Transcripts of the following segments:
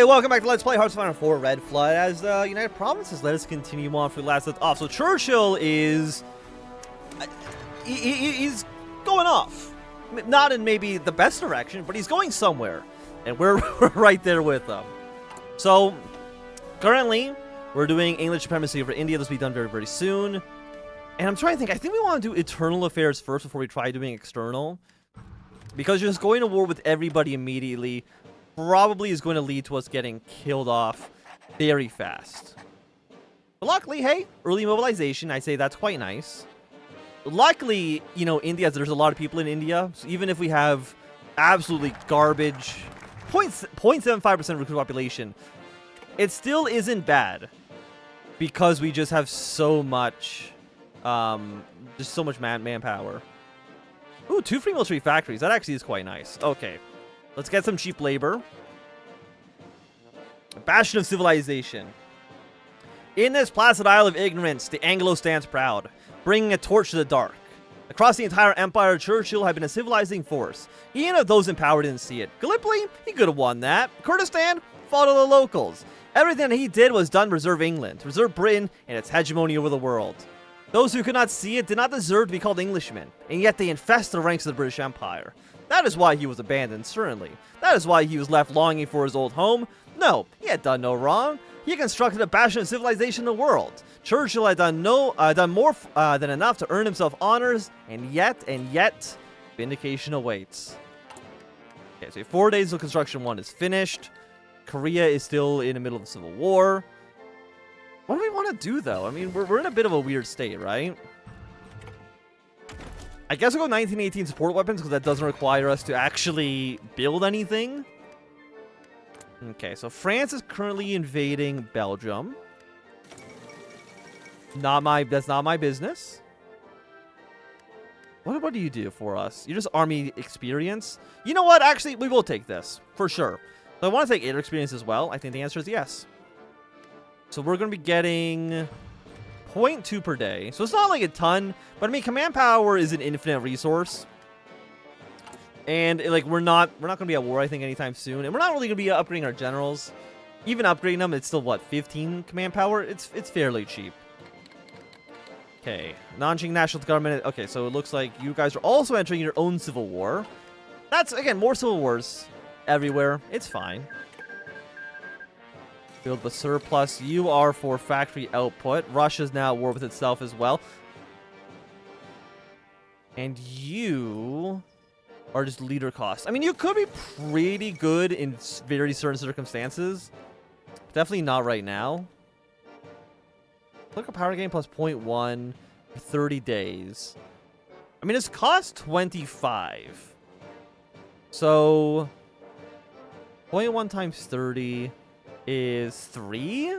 welcome back to Let's Play Hearts of Iron 4 Red Flood. As the United Provinces let us continue on for the last left off. So Churchill is... he's going off. Not in maybe the best direction, but he's going somewhere. And we're right there with him. So, currently, we're doing English supremacy over India. This will be done very, very soon. And I'm trying to think. I think we want to do internal affairs first before we try doing external. Because just going to war with everybody immediately probably is going to lead to us getting killed off very fast. But luckily, hey, early mobilization, I say that's quite nice. Luckily, you know, India, there's a lot of people in India, so even if we have absolutely garbage, 0.75% recruit population, it still isn't bad because we just have so much, just so much manpower. Ooh, 2 free military factories. That actually is quite nice. Okay. Let's get some cheap labor. A bastion of civilization. In this placid isle of ignorance, the Anglo stands proud, bringing a torch to the dark. Across the entire empire, Churchill had been a civilizing force, even if those in power didn't see it. Gallipoli, he could have won that. Kurdistan, fought on the locals. Everything he did was done to preserve England, to preserve Britain, and its hegemony over the world. Those who could not see it did not deserve to be called Englishmen, and yet they infest the ranks of the British Empire. That is why he was abandoned, certainly. That is why he was left longing for his old home. No, he had done no wrong. He had constructed a bastion of civilization in the world. Churchill had done more than enough to earn himself honors, and yet, vindication awaits. Okay, so 4 days until construction 1 is finished. Korea is still in the middle of the Civil War. What do we want to do, though? I mean, we're in a bit of a weird state, right? I guess we'll go 1918 support weapons, because that doesn't require us to actually build anything. Okay, so France is currently invading Belgium. That's not my business. What do you do for us? You're just army experience? You know what? Actually, we will take this, for sure. So I want to take air experience as well. I think the answer is yes. So we're going to be getting 0.2 per day. So it's not like a ton, but I mean, command power is an infinite resource. And like we're not going to be at war, I think, anytime soon. And we're not really going to be upgrading our generals. Even upgrading them, it's still what, 15 command power? It's fairly cheap. Okay, non-Qing national government. Okay, so it looks like you guys are also entering your own civil war. That's, again, more civil wars everywhere. It's fine. Build with surplus. You are for factory output. Russia's now at war with itself as well. And you are just leader costs. I mean, you could be pretty good in very certain circumstances. Definitely not right now. Look at power gain plus 0.1 for 30 days. I mean, it's cost 25. So 0.1 times 30 is 3.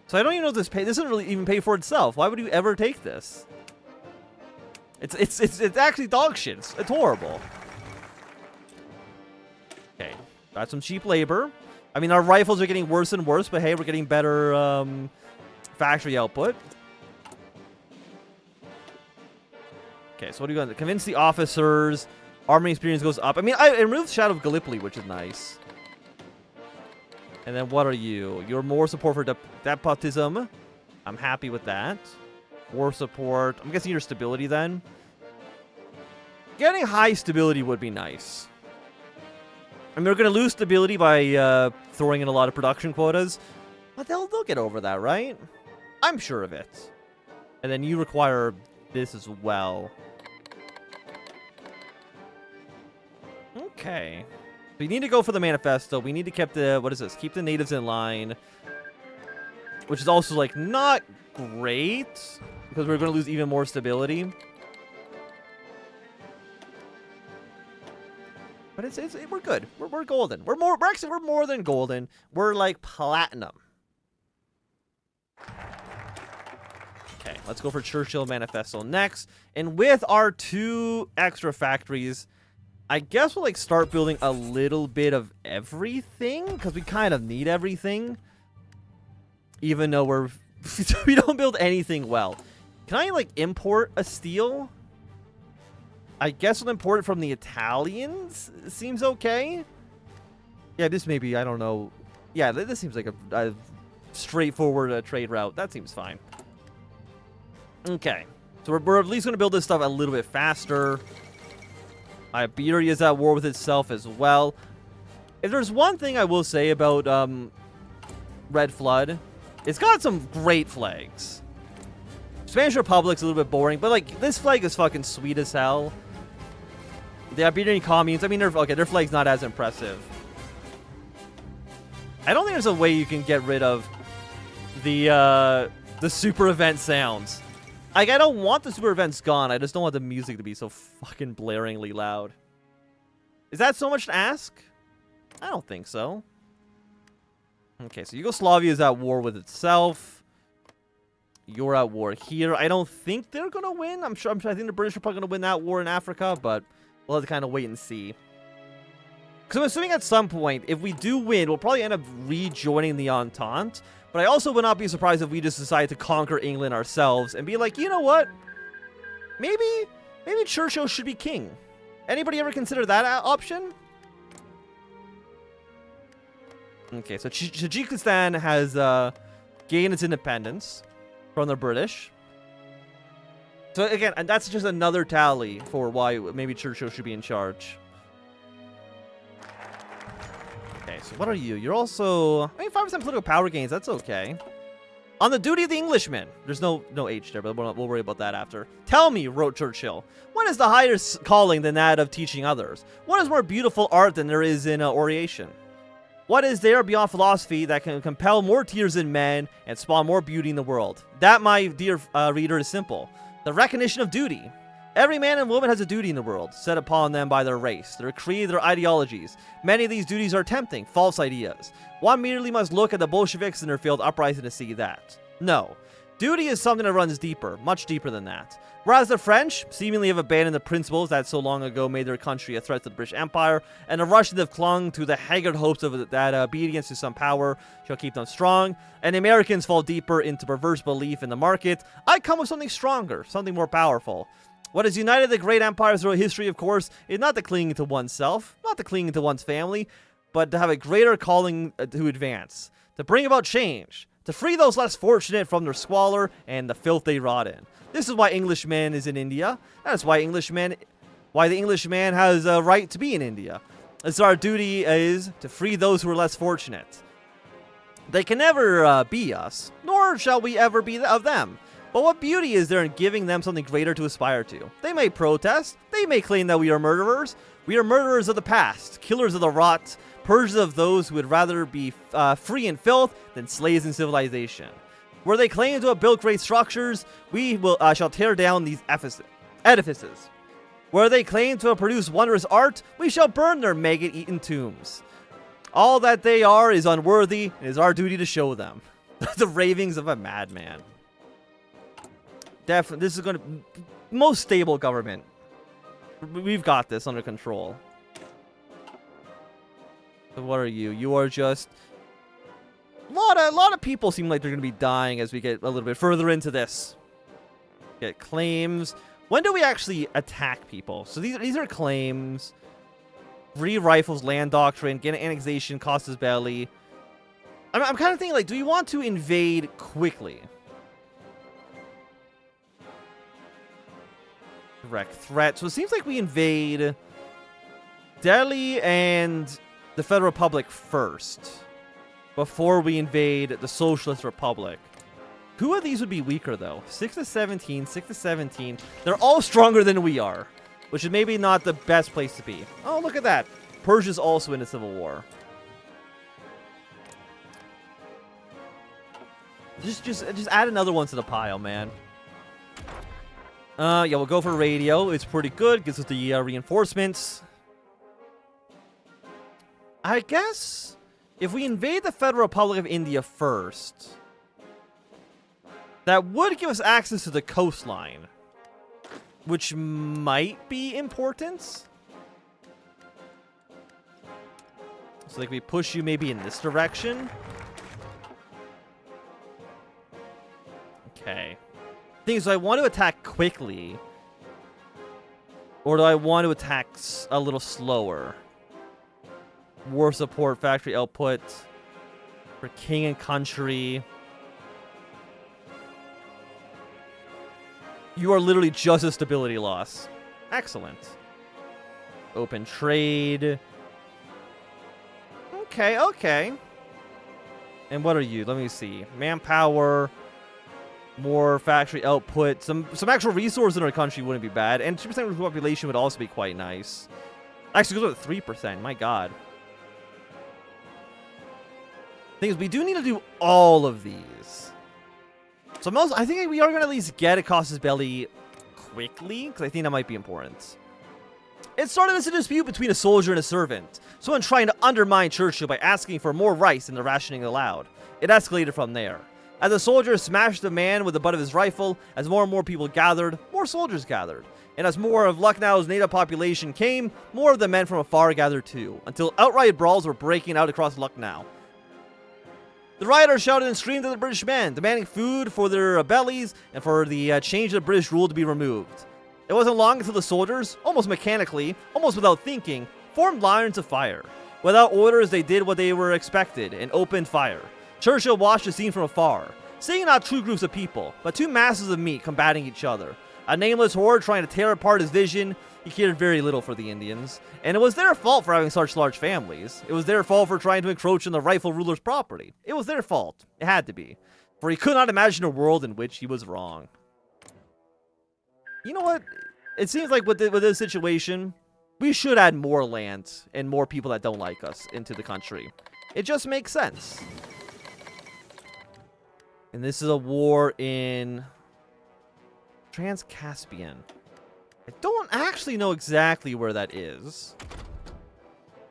So I don't even know if this doesn't really even pay for itself. Why would you ever take this? It's actually dog shit. It's horrible. Okay, got some cheap labor. I mean, our rifles are getting worse and worse, but hey, we're getting better factory output. Okay, so what do you got? Convince the officers. Army experience goes up. I mean, I removed Shadow of Gallipoli, which is nice. And then what are you? You're more support for despotism. I'm happy with that. War support. I'm guessing your stability then. Getting high stability would be nice. I mean, we're going to lose stability by throwing in a lot of production quotas. But they'll get over that, right? I'm sure of it. And then you require this as well. Okay. We need to go for the manifesto. We need to keep the, what is this? Keep the natives in line. Which is also, like, not great. Because we're going to lose even more stability. But we're good. We're golden. We're more than golden. We're like platinum. Okay, let's go for Churchill Manifesto next. And with our 2 extra factories, I guess we'll like start building a little bit of everything because we kind of need everything. Even though we don't build anything well. Can I like import a steel? I guess we'll import it from the Italians. It seems okay. Yeah, this may be, I don't know. Yeah, this seems like a straightforward trade route. That seems fine. Okay. So we're at least going to build this stuff a little bit faster. Iberia is at war with itself as well. If there's one thing I will say about Red Flood, it's got some great flags. Spanish Republic's a little bit boring, but like this flag is fucking sweet as hell. The Iberian communes, I mean, their flag's not as impressive. I don't think there's a way you can get rid of the super event sounds. Like, I don't want the super events gone. I just don't want the music to be so fucking blaringly loud. Is that so much to ask? I don't think so. Okay, so Yugoslavia is at war with itself. You're at war here. I don't think they're gonna win. I think the British are probably gonna win that war in Africa, but we'll have to kind of wait and see. Because I'm assuming at some point, if we do win, we'll probably end up rejoining the Entente. But I also would not be surprised if we just decide to conquer England ourselves and be like, you know what? Maybe Churchill should be king. Anybody ever consider that option? Okay, so Tajikistan has gained its independence from the British. So again, and that's just another tally for why maybe Churchill should be in charge. Okay, so what are you? You're also, I mean, 5% political power gains. That's okay. On the duty of the Englishman. There's no H there, but we'll worry about that after. Tell me, wrote Churchill, what is the higher calling than that of teaching others? What is more beautiful art than there is in oration? What is there beyond philosophy that can compel more tears in men and spawn more beauty in the world? That, my dear reader, is simple. The recognition of duty. Every man and woman has a duty in the world, set upon them by their race, their creed, their ideologies. Many of these duties are tempting, false ideas. One merely must look at the Bolsheviks in their failed uprising to see that. No. Duty is something that runs deeper, much deeper than that. Whereas the French seemingly have abandoned the principles that so long ago made their country a threat to the British Empire, and the Russians have clung to the haggard hopes of that obedience to some power shall keep them strong, and the Americans fall deeper into perverse belief in the market, I come with something stronger, something more powerful. What has united the great empires throughout history, of course, is not the clinging to oneself, not the clinging to one's family, but to have a greater calling to advance, to bring about change, to free those less fortunate from their squalor and the filth they rot in. This is why Englishman is in India. That's why the Englishman has a right to be in India. It's our duty is to free those who are less fortunate. They can never be us, nor shall we ever be of them. But what beauty is there in giving them something greater to aspire to? They may protest. They may claim that we are murderers. We are murderers of the past, killers of the rot, purgers of those who would rather be free in filth than slaves in civilization. Where they claim to have built great structures, we shall tear down these edifices. Where they claim to have produced wondrous art, we shall burn their maggot-eaten tombs. All that they are is unworthy, and it is our duty to show them. The ravings of a madman. Definitely, this is going to most stable government. We've got this under control. So what are you? You are just a lot of people seem like they're going to be dying as we get a little bit further into this. Get claims. When do we actually attack people? So these are claims. Free rifles, land doctrine, get an annexation, cost us belly. I'm kind of thinking, like, do you want to invade quickly? Direct threat. So it seems like we invade Delhi and the Federal Republic first, before we invade the Socialist Republic. Who of these would be weaker, though? 6 to 17, 6 to 17. They're all stronger than we are, which is maybe not the best place to be. Oh, look at that. Persia's also in a civil war. Just add another one to the pile, man. Yeah, we'll go for radio. It's pretty good. Gives us the reinforcements. I guess if we invade the Federal Republic of India first, that would give us access to the coastline, which might be important. So like we push you maybe in this direction. Okay. Thing is, do I want to attack quickly, or do I want to attack a little slower? War support, factory output. For king and country. You are literally just a stability loss. Excellent. Open trade. Okay, okay. And what are you? Let me see. Manpower. More factory output. Some actual resources in our country wouldn't be bad. And 2% population would also be quite nice. Actually, goes with 3%. My god. Thing is, we do need to do all of these. So I think we are going to at least get Acosta's Belly quickly, because I think that might be important. It started as a dispute between a soldier and a servant, someone trying to undermine Churchill by asking for more rice than the rationing allowed. It escalated from there. As the soldier smashed the man with the butt of his rifle, as more and more people gathered, more soldiers gathered. And as more of Lucknow's native population came, more of the men from afar gathered too, until outright brawls were breaking out across Lucknow. The rioters shouted and screamed at the British men, demanding food for their bellies and for the change of the British rule to be removed. It wasn't long until the soldiers, almost mechanically, almost without thinking, formed lines of fire. Without orders, they did what they were expected and opened fire. Churchill watched the scene from afar, seeing not two groups of people, but two masses of meat combating each other. A nameless horde trying to tear apart his vision. He cared very little for the Indians, and it was their fault for having such large families. It was their fault for trying to encroach on the rightful ruler's property. It was their fault. It had to be. For he could not imagine a world in which he was wrong. You know what? It seems like with this situation, we should add more land and more people that don't like us into the country. It just makes sense. And this is a war in Trans-Caspian. I don't actually know exactly where that is.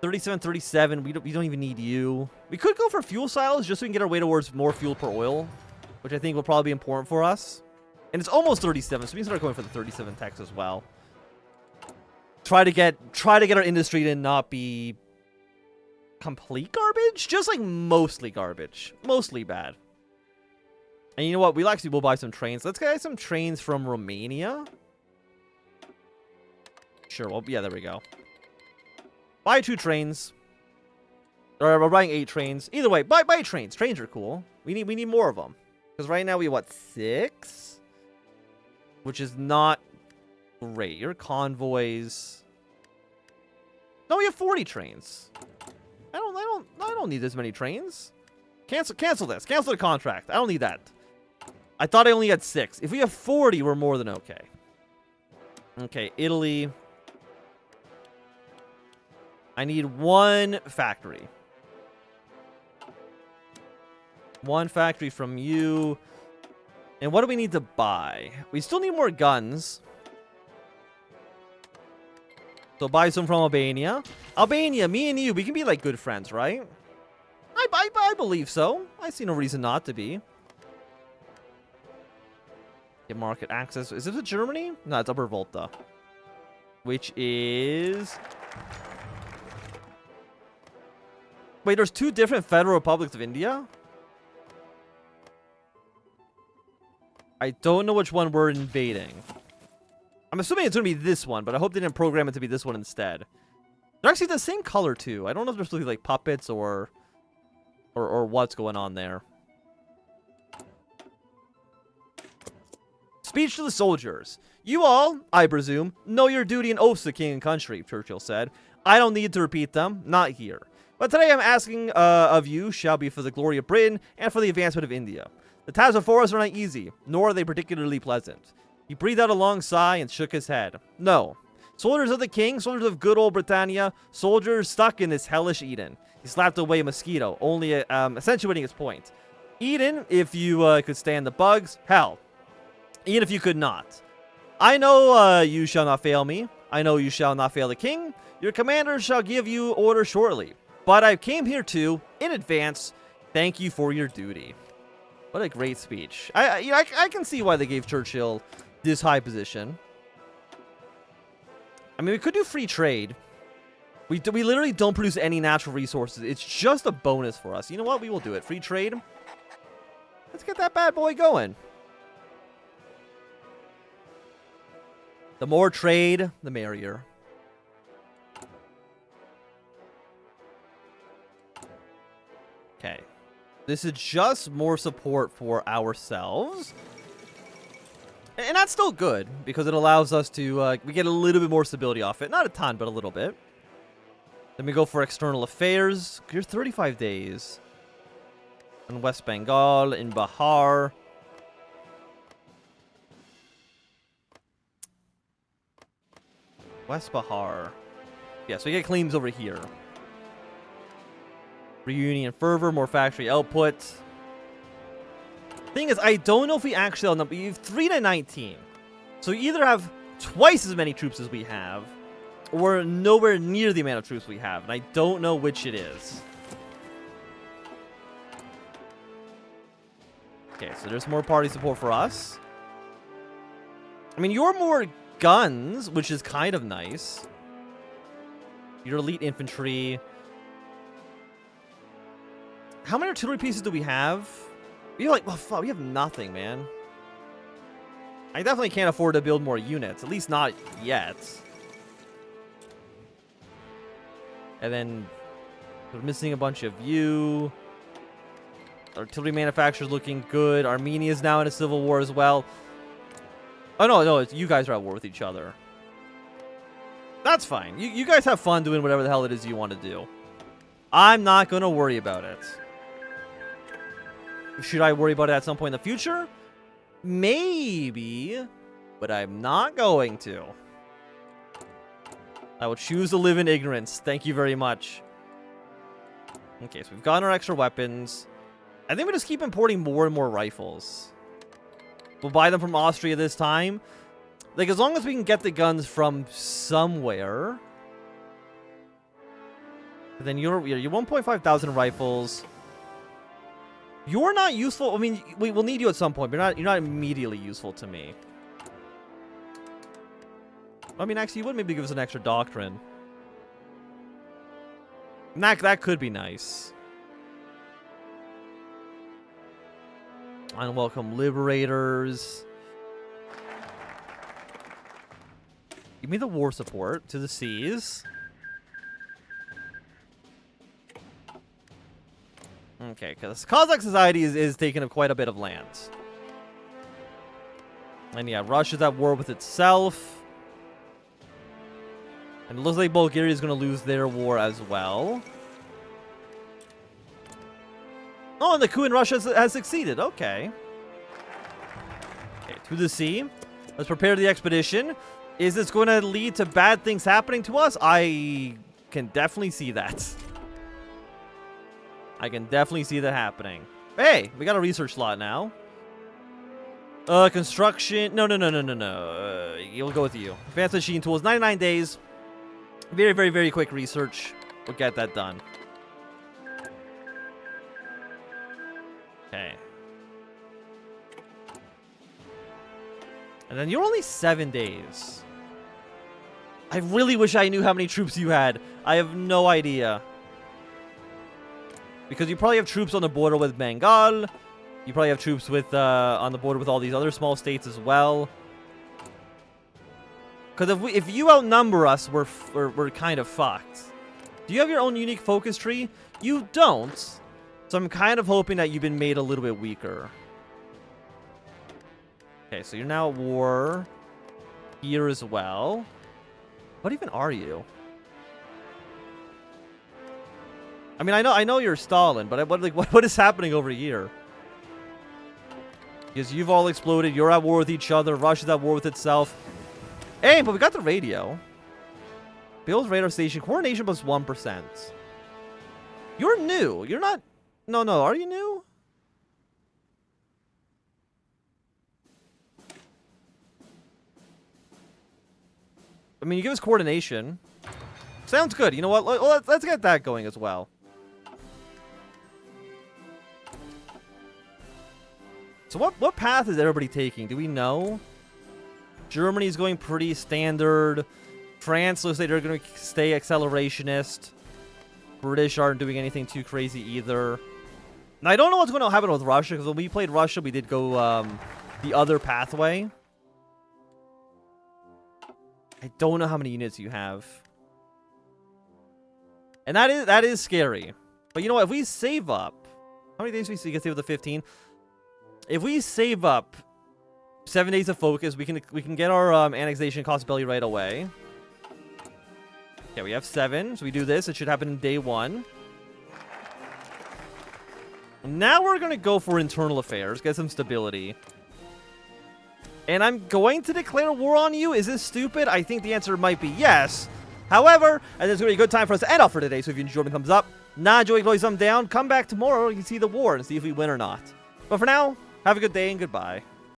37. We don't even need you. We could go for fuel silos just so we can get our way towards more fuel per oil, which I think will probably be important for us. And it's almost 37, so we can start going for the 37 techs as well. Try to get our industry to not be complete garbage, just like mostly garbage, mostly bad. And you know what? We'll buy some trains. Let's get some trains from Romania. Sure. Well, yeah, there we go. Buy 2 trains. Or we're buying 8 trains. Either way, buy trains. Trains are cool. We need more of them. Because right now we have, what, 6? Which is not great. Your convoys. No, we have 40 trains. I don't need this many trains. Cancel this. Cancel the contract. I don't need that. I thought I only had 6. If we have 40, we're more than okay. Okay, Italy. I need 1 factory. 1 factory from you. And what do we need to buy? We still need more guns. So buy some from Albania. Albania, me and you, we can be like good friends, right? I believe so. I see no reason not to be. Get market access. Is this a Germany? No, it's Upper Volta. Which is... Wait, there's 2 different Federal Republics of India? I don't know which one we're invading. I'm assuming it's going to be this one, but I hope they didn't program it to be this one instead. They're actually the same color, too. I don't know if they're supposed to be like puppets or what's going on there. Speech to the soldiers. You all, I presume, know your duty and oaths to king and country, Churchill said. I don't need to repeat them, not here. But today I'm asking of you shall be for the glory of Britain and for the advancement of India. The tasks before us are not easy, nor are they particularly pleasant. He breathed out a long sigh and shook his head. No. Soldiers of the king, soldiers of good old Britannia, soldiers stuck in this hellish Eden. He slapped away a mosquito, only accentuating his point. Eden, if you could stand the bugs, hell. Even if you could not. I know you shall not fail me. I know you shall not fail the king. Your commander shall give you order shortly. But I came here to, in advance, thank you for your duty. What a great speech. I can see why they gave Churchill this high position. I mean, we could do free trade. We literally don't produce any natural resources. It's just a bonus for us. You know what? We will do it. Free trade. Let's get that bad boy going. The more trade, the merrier. Okay. This is just more support for ourselves. And that's still good, because it allows us to, we get a little bit more stability off it. Not a ton, but a little bit. Then we go for external affairs. You're 35 days. In West Bengal, in Bihar. West Bihar. Yeah, so we get claims over here. Reunion fervor, more factory output. Thing is, I don't know if we actually outnumber. You have 3 to 19. So you either have twice as many troops as we have, or nowhere near the amount of troops we have. And I don't know which it is. Okay, so there's more party support for us. I mean, you're more guns, which is kind of nice. Your elite infantry. How many artillery pieces do we have? You're like, well, fuck, we have nothing, man. I definitely can't afford to build more units. At least not yet. And then we're missing a bunch of you. Artillery manufacturer's looking good. Armenia's now in a civil war as well. Oh, no, you guys are at war with each other. That's fine. You guys have fun doing whatever the hell it is you want to do. I'm not going to worry about it. Should I worry about it at some point in the future? Maybe, but I'm not going to. I will choose to live in ignorance. Thank you very much. Okay, so we've gotten our extra weapons. I think we just keep importing more and more rifles. We'll buy them from Austria this time. Like, as long as we can get the guns from somewhere. Then your 1.5 thousand rifles. You're not useful. I mean, we will need you at some point, but you're not immediately useful to me. I mean, actually, you would maybe give us an extra doctrine. And that could be nice. Unwelcome liberators. Give me the war support to the seas. Okay, because Kazakh society is taking up quite a bit of land. And yeah, Russia's at war with itself. And it looks like Bulgaria is going to lose their war as well. Oh, and the coup in Russia has succeeded. Okay. Okay, to the sea. Let's prepare the expedition. Is this going to lead to bad things happening to us? I can definitely see that. I can definitely see that happening. Hey, we got a research slot now. Construction. No. We'll go with you. Advanced machine tools. 99 days. Very, very, very quick research. We'll get that done. Okay. And then you're only 7 days. I really wish I knew how many troops you had. I have no idea. Because you probably have troops on the border with Bengal. You probably have troops with on the border with all these other small states as well. Because if you outnumber us, we're kind of fucked. Do you have your own unique focus tree? You don't. So I'm kind of hoping that you've been made a little bit weaker. Okay, so you're now at war here as well. What even are you? I mean, I know you're Stalin, but what is happening over here? Because you've all exploded. You're at war with each other. Russia's at war with itself. Hey, but we got the radio. Build radar station. Coordination plus 1%. You're new. You're not... No. Are you new? I mean, you give us coordination. Sounds good. You know what? Let's get that going as well. So what path is everybody taking? Do we know? Germany's going pretty standard. France looks like they're going to stay accelerationist. British aren't doing anything too crazy either. Now, I don't know what's going to happen with Russia, because when we played Russia, we did go the other pathway. I don't know how many units you have. And that is scary. But you know what? If we save up, How many days do we get to with the 15? If we save up 7 days of focus, we can get our annexation possibility right away. Yeah, we have 7, so we do this. It should happen in day 1. Now we're going to go for internal affairs, get some stability. And I'm going to declare war on you. Is this stupid? I think the answer might be yes. However, and it's going to be a good time for us to end off for today, so if you enjoyed, thumbs up. Not enjoying, please thumb down. Come back tomorrow, you can see the war and see if we win or not. But for now, have a good day and goodbye.